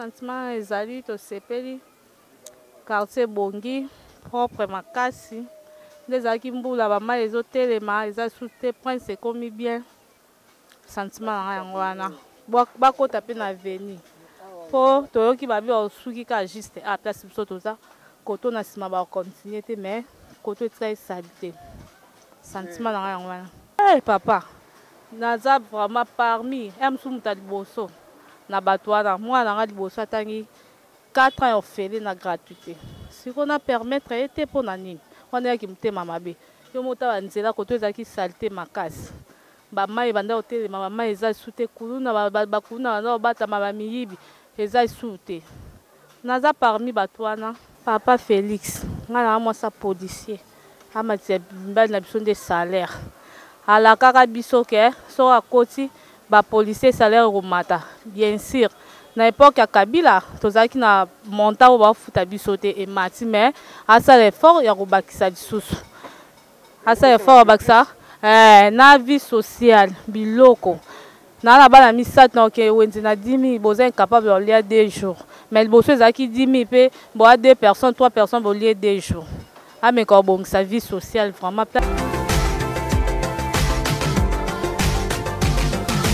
sentiment ezali to sepeli quartier bongi propre makasi ndezalaki mbula bama ezotelema eza sous te prince ekomi bien sentiment na yango wana bakota pe na avenir po toyoki babi osuki ka juste a place biso toza koto na nsima bakontinue te mais koto etika esali te sentiment na yango wana. Papa naza vraiment parmi mosusu moto ya liboso na bato wana mwana nanga liboso atangi 4 ans orphelin na gratuité siko na permettre ye te mpo na nini wana yaki motema mabe yo mota banzela koto ezalaki salite makasi bamai banda kotelema bamai eza esu te kuluna bakuluna banda kobatama bamiyibi eza esu te naza parmi bato wana. Papa Félix nga na mwasa policier amatia mbali na biso nde salaire alakaka biso ke so akoti bapolisier salaire komata bien sûr na époque ya Kabila tozalaki na montant oyo bafuta biso te emati mais asala effort ya kobakisa lisusu asala effort ya bakisa na vie sociale biloko na bana misatu na ke wenze na 10 000 boza incapable de lire 2 jours mais liboso ezalaki 10 000 pe boa 2 personnes 3 personnes bolie 2 jours ameka obongisa vie sociale vraiment.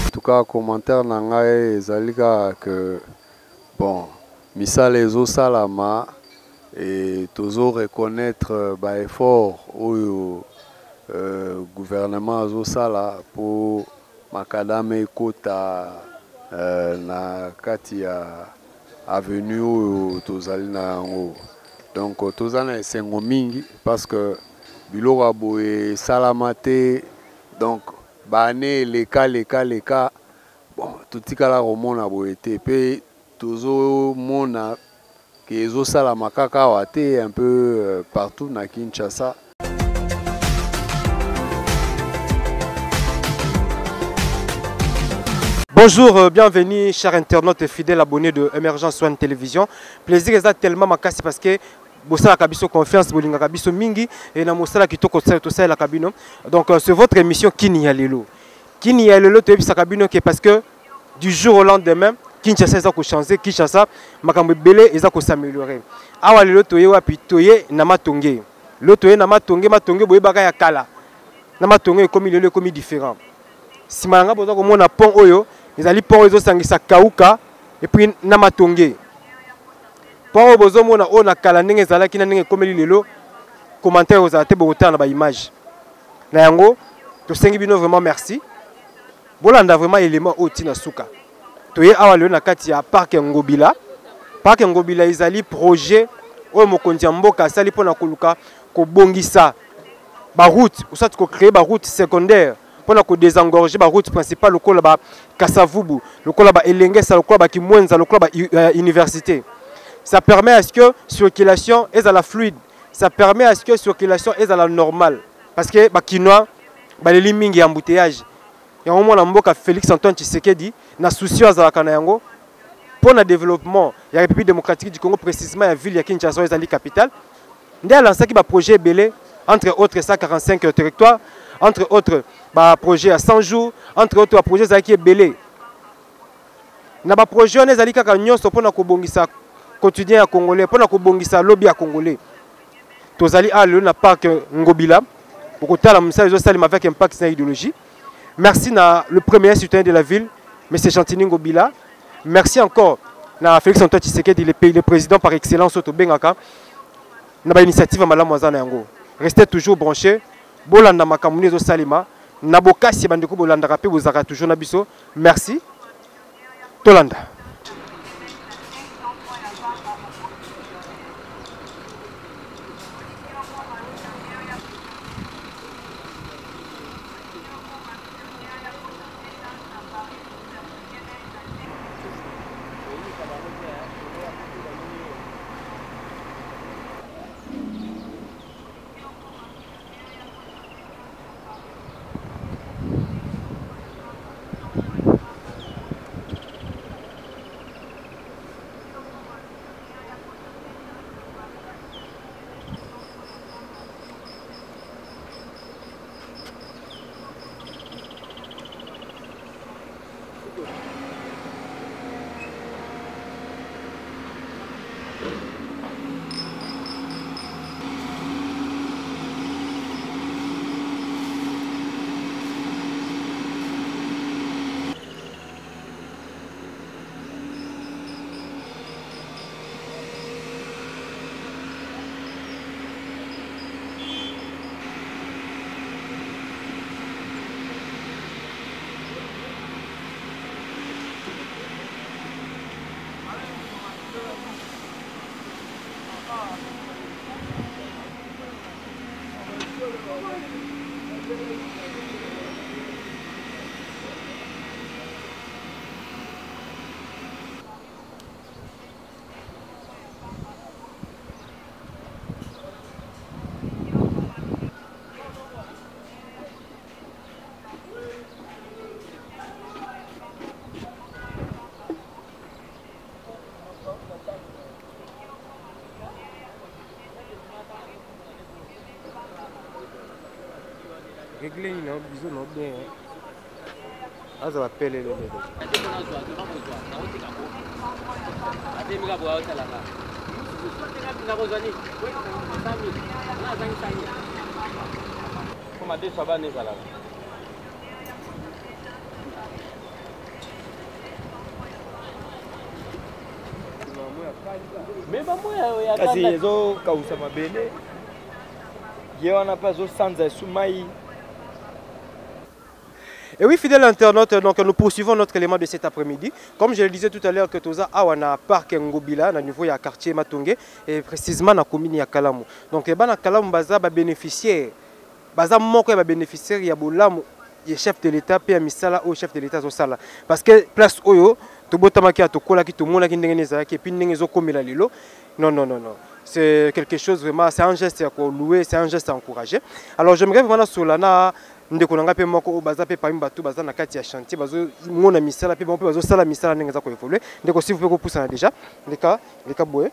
En tout cas, commentaire nangae ezalika que bon misala ezo salama et tozo reconnaître ba effort au gouvernement azo sala pour makadame ekota na kati ya avenue tozali na yango donc tozana esengo mingi parce que biloko aboye salama te donc bane leka bon totikala komona boye te pe tozomona ke ezosalama kaka awa te un peu partout na Kinshasa. Bonjour, bienvenue chers internautes et fidèles abonnés de Emergence One Télévision. Plaisir est tellement makasi parce que Bossala Kabiso confiance, Bolinga Kabiso Mingi et na Mosala Kitoko Tosa la Kabino. Donc c'est votre émission Kini Yalelo. Kini Yalelo tu es Kabino qui parce que du jour au lendemain Kinshasa eza ko changer, Kinshasa makambo belé eza ko s'améliorer. Awa lelo toye wapi toye na matonge. Lo toye na matonge boye baka ya kala. Na matonge comme lelo comme différent. Si malanga boza ko mona pont oyo ezali pont ezo sangisa kauka et puis na matonge. Pont bozo mona o na kala ndenge ezalaki na ndenge komeli lelo commentaire ozala te bokota na ba image. Na yango to sengi bino vraiment merci. Bolanda vraiment élément oti na suka. Toye awa lelo na kati ya parc Ngobila. Parc Ngobila ezali projet o mokonzi ya mboka sali pona koluka ko bongisa ba route, ou ça ko créer ba route secondaire. Pour désengorger la route principale, le Kassavubu, le Elengesa, le Kimwenza, le université. Ça permet à ce que la circulation est à la fluide. Ça permet à ce que la circulation est à la normale. Parce que les Kinois, les liming et embouteillage. Il y a un moment où Félix Antoine Tshisekedi n'a souci à Zalakanayango pour le développement de la République démocratique du Congo, précisément la ville de Kinshasa, la capitale. Il y a un projet belé, entre autres 145 territoires. Entre autres, projet à 100 jours, entre autres, projet qui est belé. Na ba projet on ezali kaka nyonso pona ko bongisa quotidien ya congolais, pona ko bongisa lobby ya congolais. Tozali a le na parc Ngobila, pour que la message salima avec impact sur idéologie. Merci na le premier citoyen de la ville, M. Chantini Ngobila. Merci encore na Félix Antoine Tshisekedi, le président par excellence au Bengaka. Na ba initiative malamu azana yango. Restez toujours branchés. Bolanda makamuni zo salima na bokasi bandeko bolanda rapé bozaka toujours na biso. Merci Tolanda. Réglé, non, bisous, non, bien. Ah, ça va peler le kasi ezokausa mabele ye wana mpe azosanza esumai. Et oui, fidèles internautes, donc nous poursuivons notre élément de cet après-midi. Comme je le disais tout à l'heure, que Toza Awana Parc Ngobila, au niveau du quartier Matongé, et précisément dans la commune de Kalamu. Donc, dans Kalamu, Baza va bénéficier, Baza Moko va bénéficier, il y a Boulam, le chef de l'État, puis Misala au chef de l'État Zosala. Parce que place Oyo, Tobotamaki a Tokola qui Tomola qui Nengeneza, qui Pinengezo Komila Lilo. Non, non, non, non. C'est quelque chose vraiment, c'est un geste à louer, c'est un geste à encourager. Alors, j'aimerais vraiment sur l'ana. Ndeko nanga pe moko baza pe parmi batu baza na kati ya chantier bazo mona misala pe bazo bazo sala misala nenga ko évoluer ndeko si vous pouvez pousser déjà les cas boye.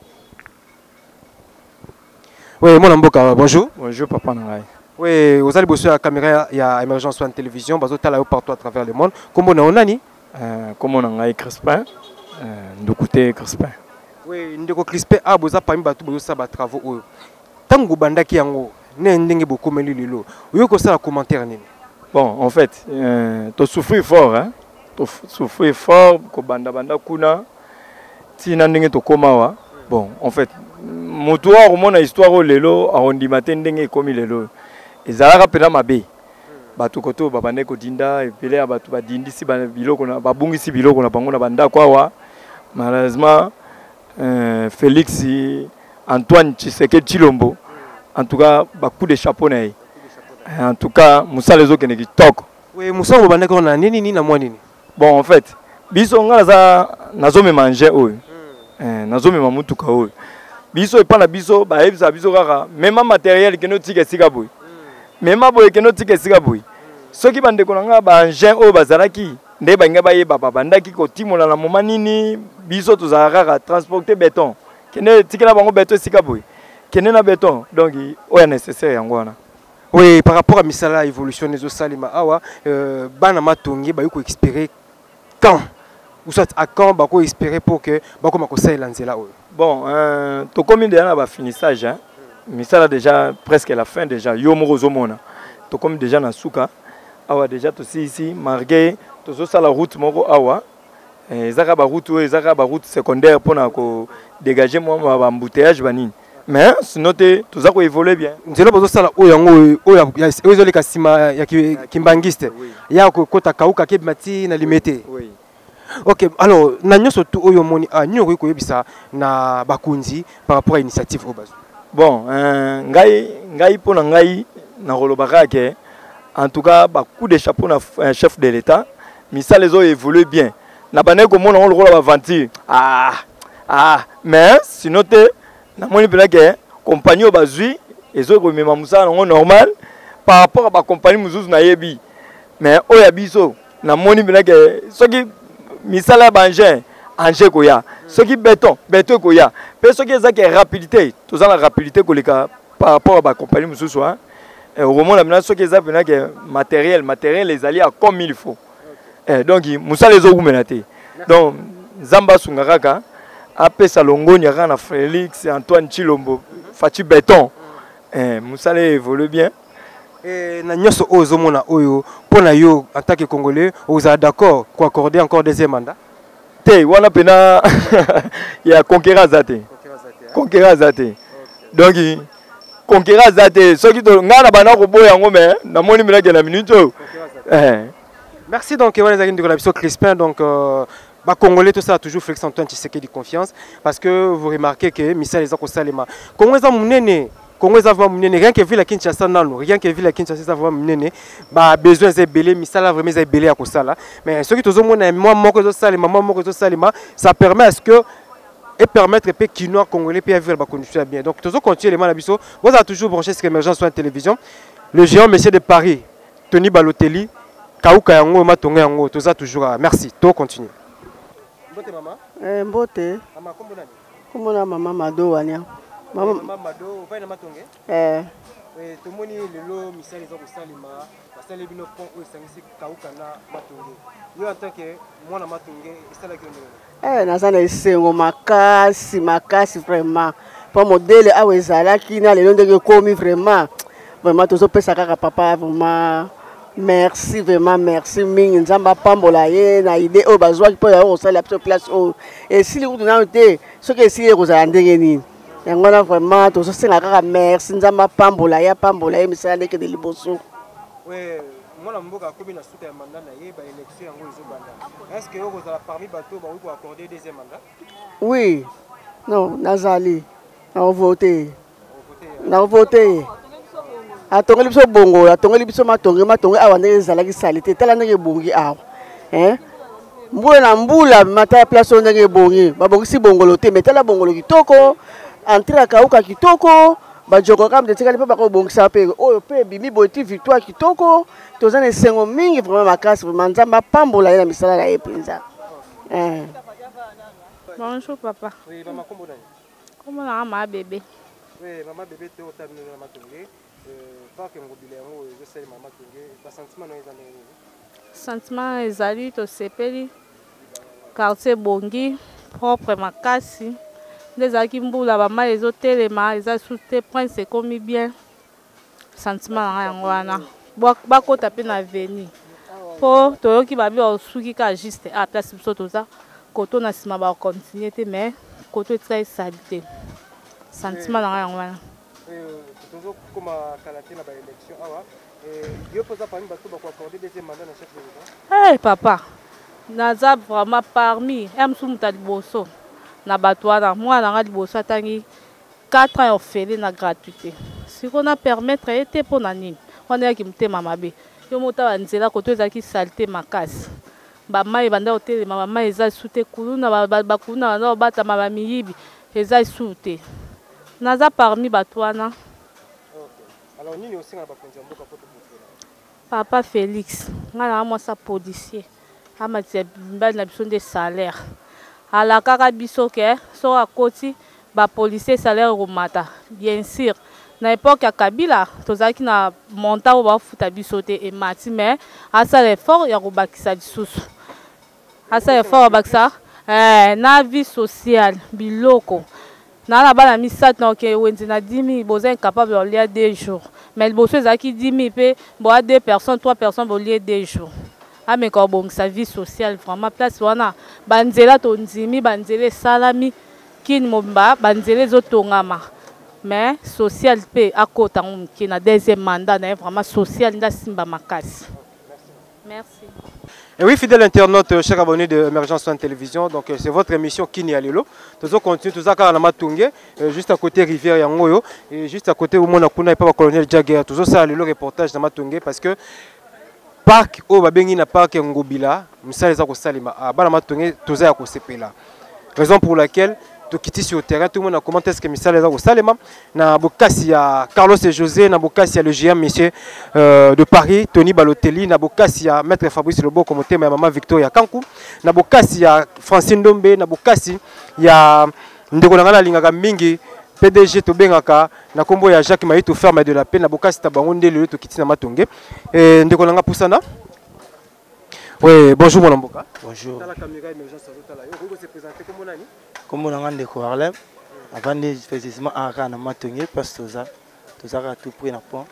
Oui, mon mboka, bonjour. Bonjour papa nangai. Oui, vous allez bosser à la caméra, il y a Émergence One Télévision, bazo tala partout à travers le monde. Comment on a nani? Comment nangai Crispin, Ndokoute Crispin. Oui, ndeko Crispin a boza parmi batu bazo sa ba travaux oyo. Tango bandaki yango bon, en fait, tu souffres fort, hein? Tu souffres fort, banda kuna, tinandenge to komawa. Bon, en fait, motoir au monde a histoire au lelo, arrondi matin ndenge komi lelo. Et zala rapela mabe. Batu koto babane ko dinda et pele batu ba dindi si ba biloko na babungi si biloko na bango na banda kwa wa. Malheureusement, Félix Antoine Tshisekedi Tshilombo. En tout cas, beaucoup de chapeaux. En tout cas, Moussa les autres qui toquent. Oui, Moussa, vous avez dit nini na moi nini. Bon, en fait, biso ngaza nazo me manger oi. Nazo me mamutu ka oi. Biso epa na biso ba ebisa biso kaka même matériel que no tika sika boy. Même boy que no tika sika boy. Soki bande ko nga ba engin o bazalaki nde banga ba yeba bandaki ko timola na moma nini biso tozalaka transporter béton. Kene tikela bango béton sika boy. Kenena béton, donc il est nécessaire. Oui, par rapport à Misala évolution des Salima Awa, Banama Tongi, bah il espérer quand ou soit à quand bah il espérer pour que bah comme ça il lance là. Bon, tout comme il déjà finissage, hein. Misala déjà presque la fin déjà. Yomorozo mona. Tout comme déjà na Souka, Awa déjà tout ici marqué, tout ça la route moro Awa. Zaka ba route secondaire pour na ko dégager moi ma embouteillage banine. Mais sinon, tout ça évolue bien. Nous avons besoin de oui. Ok, alors, nous surtout na bakunzi par rapport à l'initiative. Bon, ngai pour ngai na rolobaka en tout cas beaucoup de chapeaux na chef de l'État, mais ça les a évolué bien. Na bané comme on le rôle aventure. Mais sinon na moni pela que compagnie au bazui et autres même musa normal par rapport à la compagnie muzuzu na yebi mais oya biso na moni pela que ce qui misala bangin anje koya ce qui béton koya pe ce qui est rapidité tout ça la rapidité koleka par rapport à la compagnie muzuzu hein et au moment là ce qui est pela que matériel les alliés à comme il faut donc musa les autres menaté donc zamba sungaraka après Salongo, Nyarana Félix, Antoine Tshilombo, Fati Béton. Moussa évolue bien. Et nous sommes Oyo, pour nous, en tant que Congolais, vous êtes d'accord pour accorder encore deuxième mandat? Il y a conquérant Zate. Donc, conquérant Zate. Ceux qui ont merci donc, de Crispin. Donc, Congolais, tout ça a toujours Félix Antoine Tshisekedi de confiance parce que vous remarquez que Missa les a Salima. Congolais rien que vu la Kinshasa rien que vu la Kinshasa besoin de belé Missa là vraiment belé à Kosala. Mais ce qui tout le monde moi Salima, ça permet à ce que et permettre que Kinois Congolais puissent vivre conditions bien. Donc tout continuer les malabiso. Vous avez toujours branché sur Émergence One Télévision. Le géant monsieur de Paris, Tony Balotelli, Kauka Yango Matonga Yango, tout ça toujours. Merci. Tout continue. Mbote maman? Mbote. Mama kombo nani? Kombo na mama Mado wania. Mama Mado, vai na matonge? tout le monde lelo misali za kosalima basali bino pont oyo esangisi kauka na matonge yo en tant que mwana matonge esalaki ndenge naza na esengo makasi makasi vraiment po modele awa ezalaki na lelo ndenge ekomi vraiment tozopesa kaka papa vraiment merci vraiment merci mingi nzambe apambola ye na idée oyo bazwaki mpo yango kosalela biso place oyo esili kutu nano te soki esili ekozala ndenge nini yango wana vraiment tozosenga kaka merci nzambe apambola ye misala ndenge de liboso. Mwana mboka akomi na suka ya mandat na ye baélection yango ezobanda est-ce que okozala parmi bato baoki koaccorder deuxième mandat? Oui, non nazali naovote atongeli biso bongo atongeli biso matonge awa ndenge ezalaki sali te tala ndenge ebongi awa mbula na mbula mata ya place oyo ndenge ebongi babongisi bongolo te me tala bongolo kitoko entrée akauka kitoko bajoko kaka mtetikali mpe bakobongisa mpe oyo mpe ebimi boye ti victoire kitoko toza na esengo mingi vraiment makasi vraiment nzambe apambola ye na misala na ye mpenza. Bonjour papa. Oui, maman kombo nani? Kombo na mama bébé. Oui, maman bébé te otabino na matonge. Parc ngobile yango ezosali mama tonge ba sentiment no ezali nini? Sentiment ezali tosepeli quartier bongi propre makasi. Ndezalaki mbula bamai ezotelema eza susu te prince ekomi bien. Sentiment na yango wana bakota mpe na veni mpo toyoki babi osuki ka juste a place biso toza koto na nsima bakontinue te mais koto etika esali te sentiment na yango wana. Tozokoma kala te na baélection awa yo mpoza parmi bato bakoaccorder deuxième mandat na chef de l'État? Papa naza vraiment parmi mosusu moto ya liboso na bato wana mwana nanga liboso atangi 4 ans ofele na gratuité sikoyo na permettre ye te mpo na nini wana yaki motema mabe yo mota banzela koto ezalaki salite makasi bamai banda kotelema bamai eza esu te kuluna bakuluna banda kobatama bamiyibi eza esu te naza parmi bato wana. Papa Félix nga na mwasa policier amatia mbali na biso nde salaire alakaka biso ke so akoti bapolicier salaire ekomata bien sûr na époque ya Kabila tozalaki na montant oyo bafuta biso te emati mais asala effort ya kobakisa lisusu asala effort ya bakisa na vie sociale biloko na bana misato na oke wenze na 10 000 boza incapable de lire 2 jours mais liboso ezalaki 10 000 pe boa 2 personnes 3 personnes bolie 2 jours ameka obongisa vie sociale vraiment place wana banzela tondimi banzela esalami kini mobimba banzela ezotongama mais social pe akota moke na deuxième mandat na vraiment social nda simba makasi. Merci. Et oui, fidèle internaute, chers abonnés de Emergence One Télévision, donc c'est votre émission Kini Alelo. Nous continuons tout ça car on a Matungé, juste à côté rivière Yangoyo et juste à côté où mon akuna et pas colonel Jagger. Tout ça le reportage de Matungé parce que parc au babengi na parc Ngobila, misali za ko salima a bana Matungé tout ça ko sepela. Raison pour laquelle tout quitter sur le terrain, tout le monde a commenté ce que misali za ko salima na bokasi ya Carlos et José, na bokasi ya le GM monsieur de Paris, Tony Balotelli, na bokasi ya maître Fabrice Lobo comme thème ya maman Victoria Kankou, na bokasi ya Francine Dombe, na bokasi ya ndeko ngana lingaka mingi PDG to bengaka na kombo ya Jacques Maïto ferme de la paix na bokasi tabango ndele to kiti na Matongé et ndeko nga pusana. Oui, bonjour mon amboka. Bonjour. Dans la caméra émergence azotala yo ko se présenter comme nani? Comme on a ndeko Harlem avant de effectivement à na Matongé parce que ça a tout pris na pont.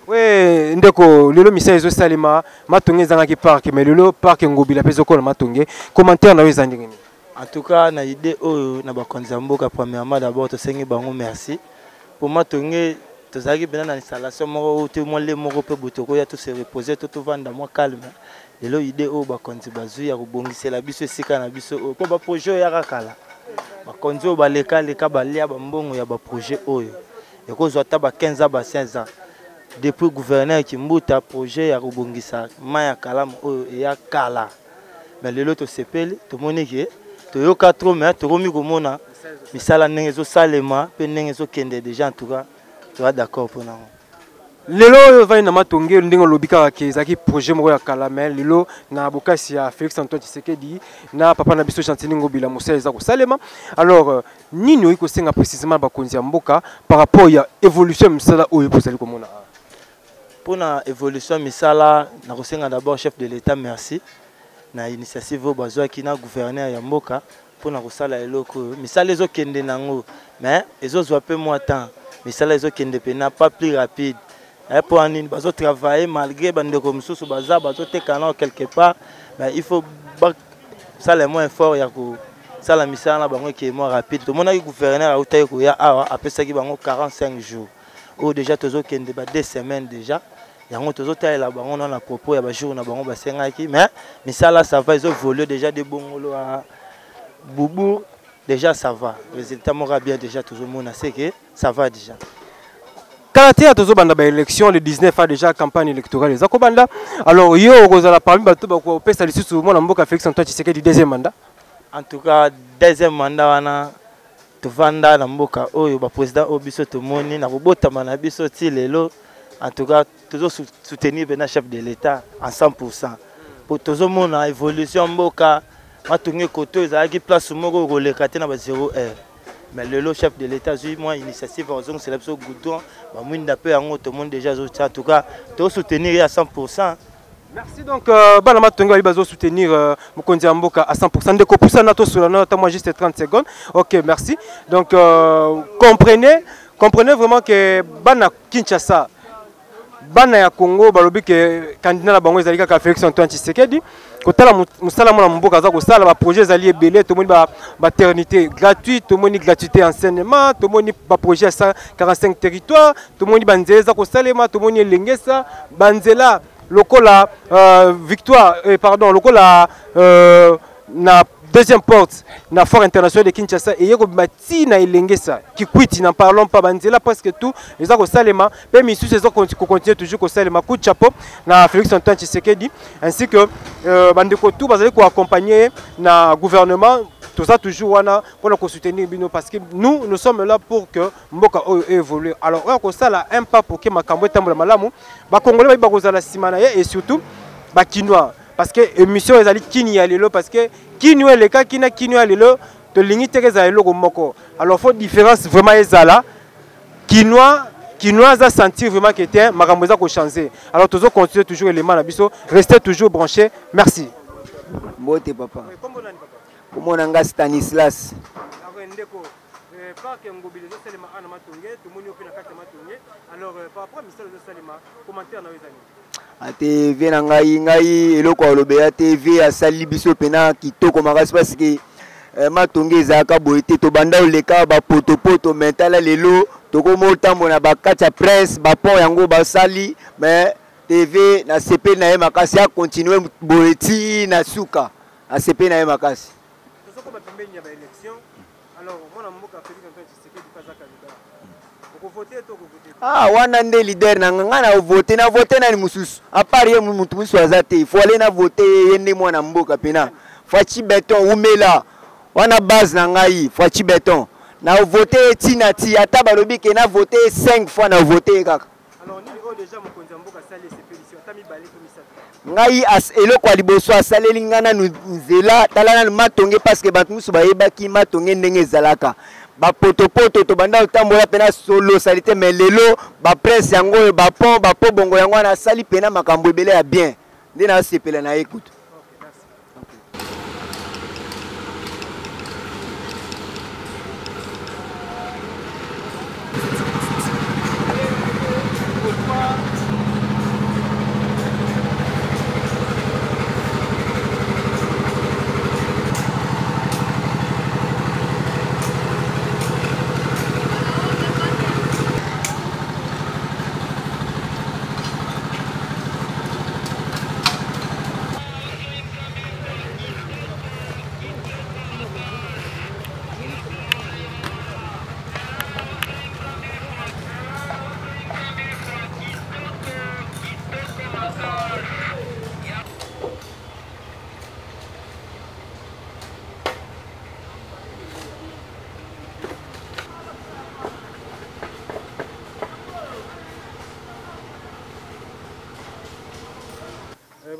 Oui, ndeko lelo misa ezo salima Matongé zanga ki parc mais lelo parc Ngobila pezo ko na Matongé. Commentaire na weza ndingini. En tout cas, na idée oyo na bakonza mboka premièrement d'abord to sengi bango merci. Pour Matongé to zaki bena na installation moko to mo le moko pe botoko ya to se reposer to vanda mo calme. Lelo idée oyo bakonzi bazui ya kobongisela biso esika na biso oyo po ba projet ya kakala. Bakonzi oyo baleka leka balia ba mbongo ya ba projet oyo. Ekozwa ta ba 15 ans ba 16 ans. Depuis gouverneur Kimbuta projet ya kobongisa maya kala oyo ya kala. Mais lelo to sepeli to monike to yoka trop mais to komi komona misala ndenge zo salema pe ndenge zo kende déjà en tout cas tu vas d'accord pour nous. lelo va na matonge ndingo lobika ke zaki projet moko ya Kalamel lelo na bokasi ya Félix Antoine Tshisekedi na papa na biso Chantini Ngobila Mosala za ko salema. Alors nini oiko senga précisément ba konzi ya mboka par rapport ya évolution misala oyo bozali komona? Pour la évolution misala na kosenga d'abord chef de l'état merci na initiative bazwa ki na gouverneur ya mboka pour na kosala eloko misala ezo kende nango mais ezo zwa pe moi temps misala ezo kende pe na pas plus rapide. Et pour un bazo travailler malgré bande comme sous baza bazo te canal quelque part mais il faut ça les moins fort ya ko ça la mission na bango qui est moins rapide tout monde a gouverneur a utaye ko ya après ça qui bango 45 jours ou déjà tozo kende ba 2 semaines déjà yango tozo taye la bango na propos ya ba jour na bango ba sengaki mais ça là ça va ils ont volé déjà des bongolo à Boubou déjà ça va résultat m'aura bien déjà toujours monde c'est que ça va déjà. Karaté a toujours banda ba élection le 19 a déjà campagne électorale les akobanda. Alors yo ozala parmi bato ba ko pesa lisusu mona mboka Félix Antoine Tshisekedi deuxième mandat. En tout cas deuxième mandat wana tovanda na mboka oyo ba président obiso to moni na kobota mana biso ti lelo en tout cas toujours soutenir le chef de l'état à 100% pour toujours mona évolution mboka matunge koto ezaki place moko ko lekate na ba 0 r. Mais le chef de l'État, moi, initiative, c'est le goudron. Tout le monde déjà, en tout cas, de soutenir à 100%. Merci donc, Banama Tongo, il va soutenir Mokonzi Mboka à 100%. De pour ça, moi juste 30 secondes. Ok, merci. Donc, comprenez vraiment que Bana Kinshasa, Bana ya Congo, balobi que candidat la bango ezalika ka Félix Antoine Tshisekedi. Kotala musala mona mboka za ko sala ba projet zali ebele to moni ba maternité gratuite to moni gratuité enseignement to moni ba projet 145 territoires to moni banzela za ko salema to moni elengesa banzela lokola victoire pardon lokola na deuxième porte na fort international de Kinshasa et yeko bati na elengesa kikwiti n'en parlons pas banzela presque tout les a ko salema pe misu ces continuer toujours ko salema coup de chapeau na Félix Antoine Tshisekedi ainsi que bandeko tout bazali ko accompagner na gouvernement tout ça toujours wana pour le soutenir bino parce que nous sommes là pour que mboka évolue. Alors on ko sala un pas pour que makambo tambola malamu ba congolais ba ko zala simana et surtout ba kinois parce que émission ezali kini ya lelo parce que kini le ka kina kini ya lelo to limite ke za lelo moko. Alors faut différence vraiment ezala kinois a sentir vraiment que était makambo za ko changer. Alors toujours continuer toujours élément na biso restez toujours branchés. Merci. Mbote papa. Comment on a Stanislas? Alors par rapport à Michel de Salima, commentaire na wezali. A TV na ngai eloko alobeya TV asali biso pena kitoko makasi parce que matonge ezaka boyete to banda oleka ba poto mentala lelo tokomo tambo na bakati ya presse ba pont yango basali mais TV na CP na ye makasi a continuer boyeti na suka a CP na ye makasi. Tozoko ba pembeni ya ba élection. Alors mona mboka Félix Antoine Tshisekedi kazaka candidat. Ko voter to ko voter. Ah wana nde leader na nga na voter na ni mususu à part ye mutu musu azate il faut aller na voter yende mwana mboka pena fachi beton umela wana base na ngai fachi beton na voter tina ti ata balobi ke na voter 5 fois na voter kaka. Alors ni déjà mokonzi mboka sali sepédition tami balé comme ça. Ngai as eloko liboso asaleli ngana nzela talana matonge parce que bantu musu bayebaki matonge ndenge ezalaka. Ba poto to banda utambola pena solo salite mais lelo ba presse yango ba pont ba po bongo yango na sali pena makambo ebele ya bien ndina sepela na écoute.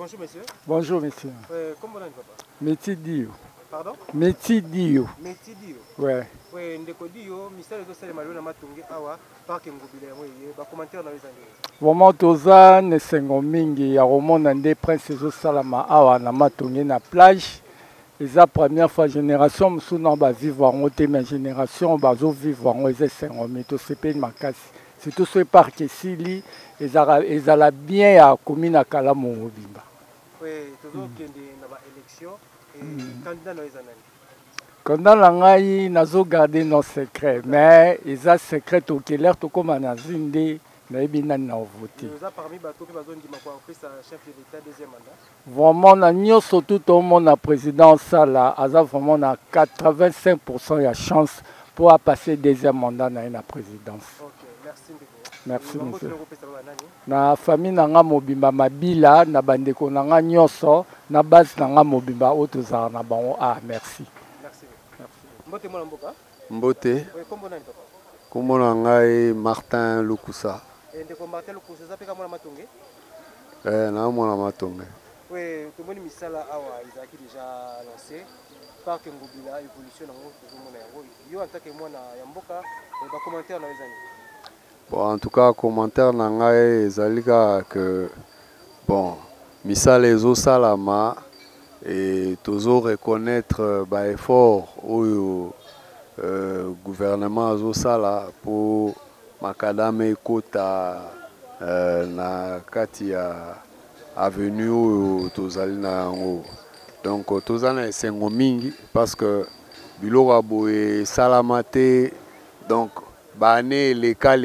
bonjour monsieur. Bonjour monsieur. Comment on est papa? Metidio. Pardon? Metidio. Metidio. Ouais. Oui, ndeko dio, misala zo sale malona matungi awa parc ngobile yango ye ba commentaire na les années. Vraiment toza ne sengo mingi ya romona nde prince zo salama awa na matungi na plage. Eza première fois génération musu na ba vivre en te mais génération bazo vivre en eza sengo mito sepe makasi. Surtout ce parc esili ezala bien ya commune kala mobimba. Oui, toujours kende na ba élection et candidat na les années. Quand la ngai nazo garder nos secrets, mais ils a secret au keller tout comme na zinde na ebina na voter. Nous a parmi bateau que bazon di makwa en sa chef de l'état deuxième mandat. Vraiment na nyoso tout au monde na président sala aza vraiment na 85% ya chance pour passer deuxième mandat na la présidence. OK, merci beaucoup. Merci monsieur. Na famille na nga mobimba mabila na bandeko na nga nyoso na base na nga mobimba otozara na bango merci. Mbote mwana mboka? Mbote. Kombo nani papa? Kombo na ngai Martin Lukusa. Ndeko Martin Lukusa za peka mwana matonge? Na mwana matonge. Oui, tomoni misala awa izaki déjà lancé parc ngobila évolution nango tozomona yango. Yo en tant que mwana ya mboka ba commentaire na ezani. Bon, en tout cas commentaire na ngai ezalika que bon, misala ezo salama et toujours reconnaître bah, effort au gouvernement azo sala pour makadame kota na kati ya avenue tozali na yango. Donc tozana esengo mingi parce que biloko boye salamate donc bane leka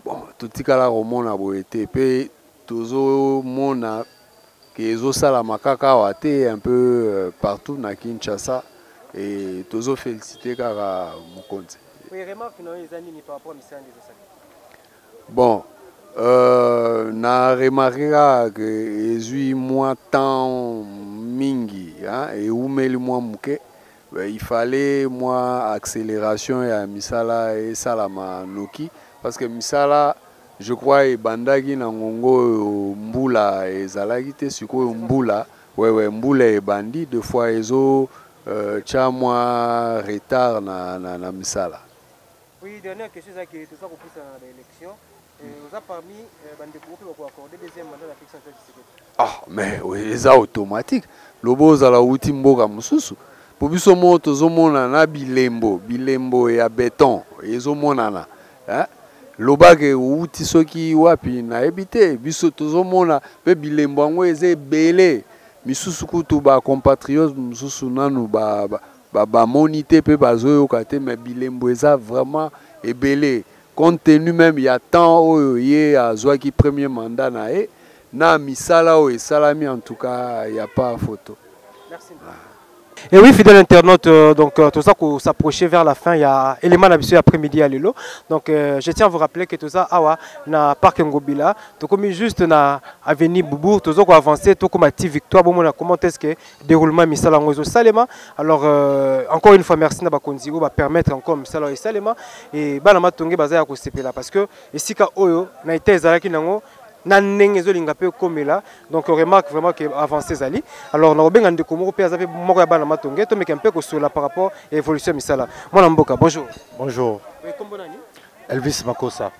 bon totikala komona boye te pe tozo mona que salama kaka wate un peu partout na Kinshasa et tozo féliciter kaka mokonzi. Oui, remarque na les années par rapport à misala des osali. Bon, na remarqué que ezui moins temps mingi hein et umeli moins muke il fallait moins accélération ya misala et salama noki parce que misala je crois et bandagi na ngongo mbula ezalaki te sikoyo mbula ouais mbula e bandi deux fois ezo cha moi retard na misala. Oui, dernière question c'est que tout ça pour pousser à l'élection vous a parmi bande groupe pour accorder deuxième mandat à Félix Antoine Tshisekedi. Ah mais oui eza automatique lobo za la uti mboka mususu po biso mo tozomona na bilembo ya béton ezomonana hein lobake uti soki wapi na ebite biso tozomona pe bilembo yango eza ebele misusu kutu ba compatriotes misusu nanu ba monité pe bazoyoka te mais bilembo eza vraiment ebele compte tenu même ya temps oyo ye azwaki premier mandat na e na misala oyo esalami en tout cas y a pas photo. Merci. Et oui, fidèle internaute, donc tout ça qu'on s'approchait vers la fin, il y a élément d'habitude après-midi à Lilo. Donc je tiens à vous rappeler que tout ça, awa na parc Ngobila, tout comme juste na avenue Boubou, tout ça qu'on avancé, tout comme active victoire, bon on a comment est-ce que déroulement misala ngozo salema. Alors encore une fois merci na bakonzigo va permettre encore misala et salema et bana matonge baza ya ko sepela parce que esika oyo na été ezalaki nango donc on remarque vraiment que avancé zali alors na obenga ndeko moko pe azape moko ya bana matonge to meka un peu ko sur la par rapport à évolution misala mwana mboka bonjour. Bonjour. Oui, kombo nani? Elvis Makosa.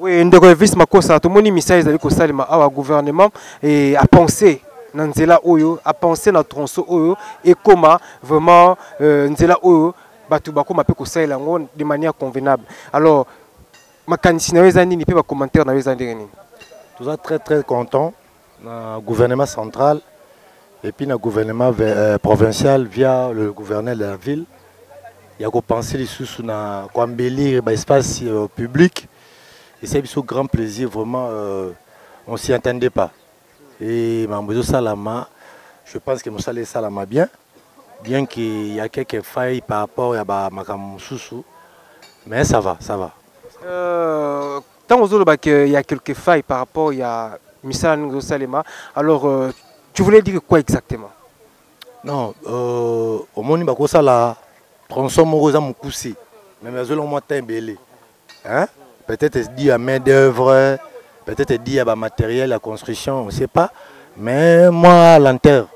Oui, ndeko Elvis Makosa to moni misala ezali ko salima awa gouvernement et a pensé na nzela oyo a pensé na tronçon oyo et comment vraiment nzela oyo batu bakoma pe ko salela ngo de manière convenable alors makanisi na wezani ni pe ba commentaire na wezani nini? Nous sommes très très contents le gouvernement central et puis le gouvernement provincial via le gouverneur de la ville. Il y a pensé les sous na embellir l'espace public et c'est un grand plaisir vraiment on s'y attendait pas et Mambozo Salama je pense que Moussa Salama bien qu'il y a quelques failles par rapport à Makam Soussou mais ça va. Tant qu'il y a quelques failles par rapport à Misala Ngo Salema, alors tu voulais dire quoi exactement? Non, au monde bako sala tronçon moroza mukusi, mais mazo lo mota belé. Hein? Peut-être dit à main d'œuvre, peut-être dit à matériel, à construction, on ne sait pas. Mais moi, l'enterre.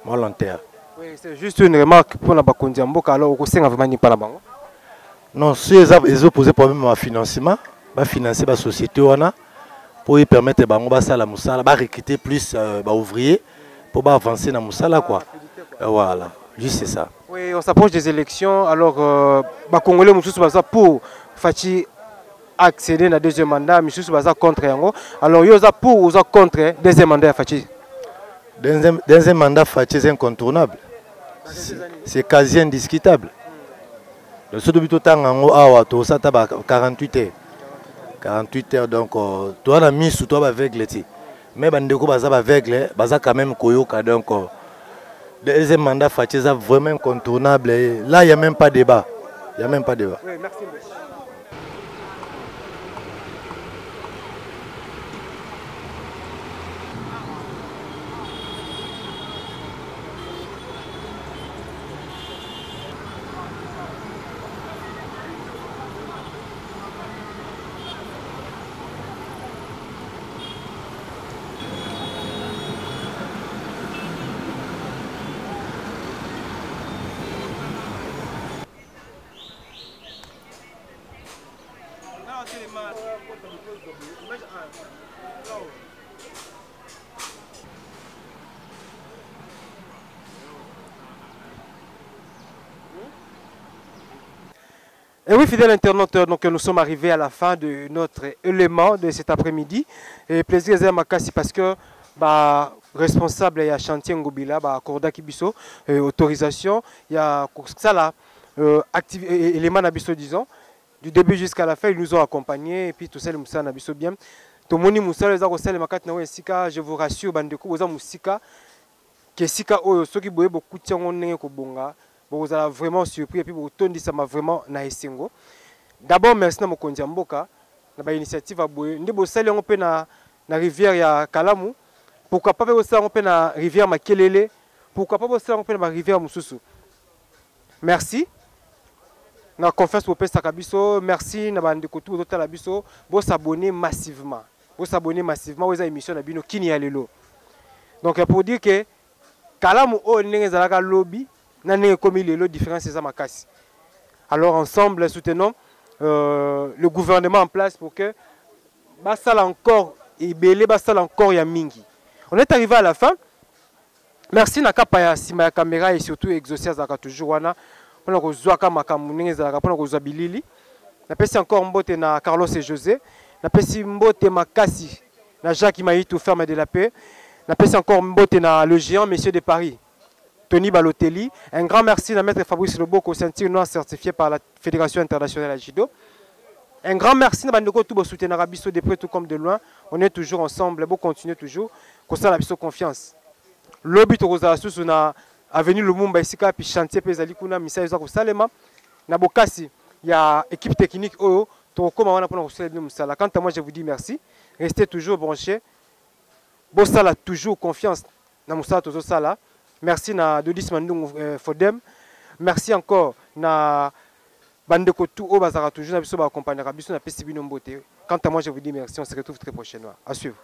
Moi, l'enterre. Oui, c'est juste une remarque pour la Bakondi Mboka. Alors, au sein vraiment pas la banque. Non, si ils ont posé problème à financement, va financer la société pour y permettre de la moussala, de recruter plus d'ouvriers pour avancer dans la moussala quoi. Voilà, juste c'est ça. Oui, on s'approche des élections. Alors, les Congolais pour Fachi accéder à la deuxième mandat, mais contre Yango. Alors, ils sont pour ou contre deuxième mandat Fachi. Deuxième mandat Fachi c'est incontournable. C'est quasi indiscutable. Le seul but autant en haut, ça 48 heures. 48 heures donc toi la mise sous toi avec les mais bandeko baza aveugle baza quand même koyoka donc deuxième mandat Fachi c'est vraiment incontournable. Là il y a même pas débat. Il y a même pas débat. Oui, merci. Et oui, fidèles internautes, donc nous sommes arrivés à la fin de notre élément de cet après-midi. Et plaisir à Makassi parce que responsable il y a chantier Ngobila, Korda Kibiso, autorisation, il y a ça là, élément Nabiso disons, du début jusqu'à la fin, ils nous ont accompagnés et puis tout ça les Moussa Nabiso bien. Tout moni Moussa les a les makat na sika, je vous rassure bandeko oza musika que sika oyo soki boye beaucoup tiango nenge ko bonga. Vous avez vraiment surpris et puis vous avez ça m'a vraiment naïsingo. D'abord merci à Mokondi Mboka na initiative à boye. Ndi bosali on peut na rivière ya Kalamu. Pourquoi pas bosali on peut na rivière Makelele. Pourquoi pas bosali on peut na rivière Mususu. Merci. Na confiance pour pesa kabiso. Merci na bande ko tout la biso. Bo s'abonner massivement. Bo s'abonner massivement aux émissions na bino kini ya lelo. Donc pour dire que Kalamu o ndenge zalaka lobby. Comme il est le différent c'est ça ma casse. Alors ensemble soutenons le gouvernement en place pour que Bassal encore et Belé Bassal encore ya mingi. On est arrivé à la fin. Merci Nakapa ya sima caméra et surtout exaucer zaka toujours wana. On a kozwa ka makamunenge zaka pona kozwa bilili. Na pesi encore mbote na Carlos et José. Na pesi mbote makasi na Jacques Maïtou ferme de la paix. Na pesi encore mbote na le géant monsieur de Paris. Tony Balotelli. Un grand merci à maître Fabrice Loboko, ceinture noire certifié par la Fédération internationale à judo. Un grand merci à Bandeko tout soutenir Abisso de près tout comme de loin. On est toujours ensemble, bon continuer toujours. Comme ça, Abisso confiance. Lobby Rosa Sous na avenue Lumumba ici puis chantier Pezali Kuna Missa Yuzako Salema. Na Bokasi, il y a équipe technique Oyo. Tout comme on a pour nous Moussala. Quant à moi, je vous dis merci. Restez toujours branchés. Bossala toujours confiance. Na Moussala Tozo Sala. Merci na Dodis Mandung Fodem. Merci encore na Bandeko tout au bazara toujours na biso ba accompagner biso na Pesibino Mbote. Quant à moi je vous dis merci, on se retrouve très prochainement. À suivre.